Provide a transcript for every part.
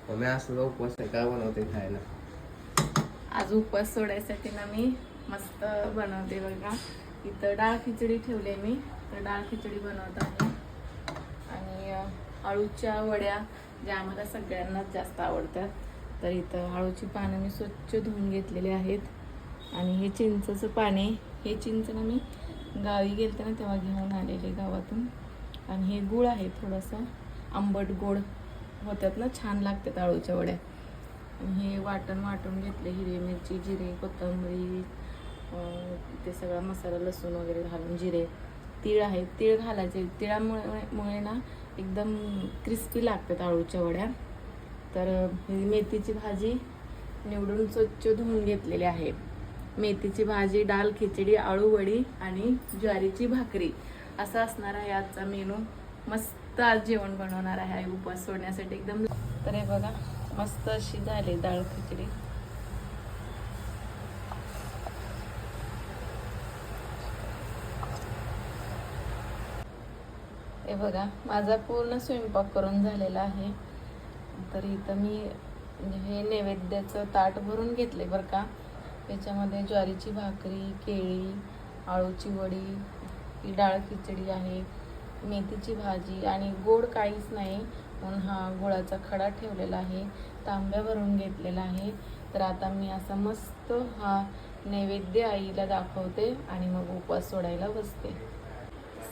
Mummy आज तुझा उपवास आहे, काय बनवते खायला? आज उपवास सोडायसाठी ना मी मस्त बनवते बघा. इथं डाळ खिचडी ठेवले मी, तर डाळ खिचडी बनवत आहे. आणि अळूच्या वड्या ज्या आम्हाला सगळ्यांनाच जास्त आवडतात. तर इथं अळूची पानं मी स्वच्छ धुवून घेतलेली आहेत. आणि हे चिंचचं पाणी, हे चिंच ना मी गावी गेलते ना तेव्हा घेऊन आलेले गावातून. आणि हे गूळ आहे, थोडंसं आंबट गोड होतात ना, छान लागतात अळूच्या वड्या. हे वाटून घेतले, हिरवी मिरची, जिरे, कोथिंबीर, ते सगळा मसाला, लसूण वगैरे घालून, जिरे, तीळ आहे, तीळ घालायचे. तिळामुळे ना एकदम क्रिस्पी लागतात अळूच्या वड्या. तर मेथीची भाजी निवडून स्वच्छ धुवून घेतलेली आहे. मेथीची भाजी, डाळ खिचडी, अळू वडी आणि ज्वारीची भाकरी असं असणार आहे आजचा मेनू. मस्त आज जेवण बनवणार आहे उपवास सोडण्यासाठी एकदम. तर हे बघा मस्त अशी झाली डाळ खिचडी. हे बघा माझा पूर्ण स्वयंपाक करून झालेला आहे. तर इथं मी हे नैवेद्याचं ताट भरून घेतले बरं का. त्याच्यामध्ये ज्वारीची भाकरी, केळी, अळूची वडी, ही डाळ खिचडी आहे, मेथीची भाजी आणि गोड काहीच नाही म्हणून हा गुळाचा खडा ठेवलेला आहे. तांब्या भरून घेतलेला आहे. तर आता मी असा मस्त हा नैवेद्य आईला दाखवते आणि मग उपवास सोडायला बसते.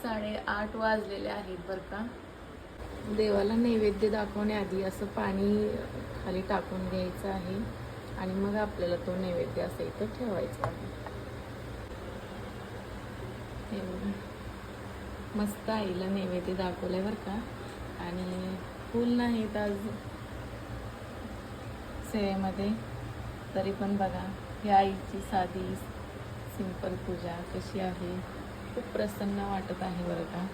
8:30 वाजलेले आहेत बरं का. देवाला नैवेद्य दाखवण्याआधी असं पाणी खाली टाकून घ्यायचं आहे आणि मग आपल्याला तो नैवेद्य असं इथं ठेवायचा आहे. हे मस्त आईला नैवेद्य दाखवलंय बरं का. आणि फूल नाहीत आज सेवेमध्ये, तरी पण बघा ही आईची साधी सिंपल पूजा कशी आहे. खूप प्रसन्न वाटत आहे बरं का,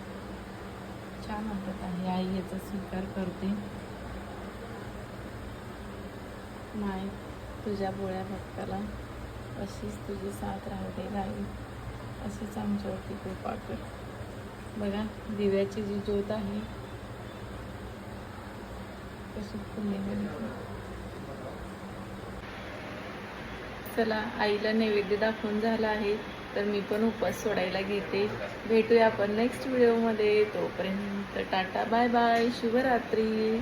छान वाटत आहे. आई याचा स्वीकार करते. माय तुझ्या बोळ्या भक्ताला अशीच तुझी साथ राहू दे गाई, अशीच आमच्यावरती कृपा कर. बघा दिव्याची जी ज्योत आहे कशी फुललेली. चला आईला नैवेद्य दाखवून झाला आहे, तर मी पण उपवास सोडायला घेते. भेटूया आपण नेक्स्ट व्हिडिओमध्ये. तोपर्यंत टाटा बाय बाय, शुभरात्री.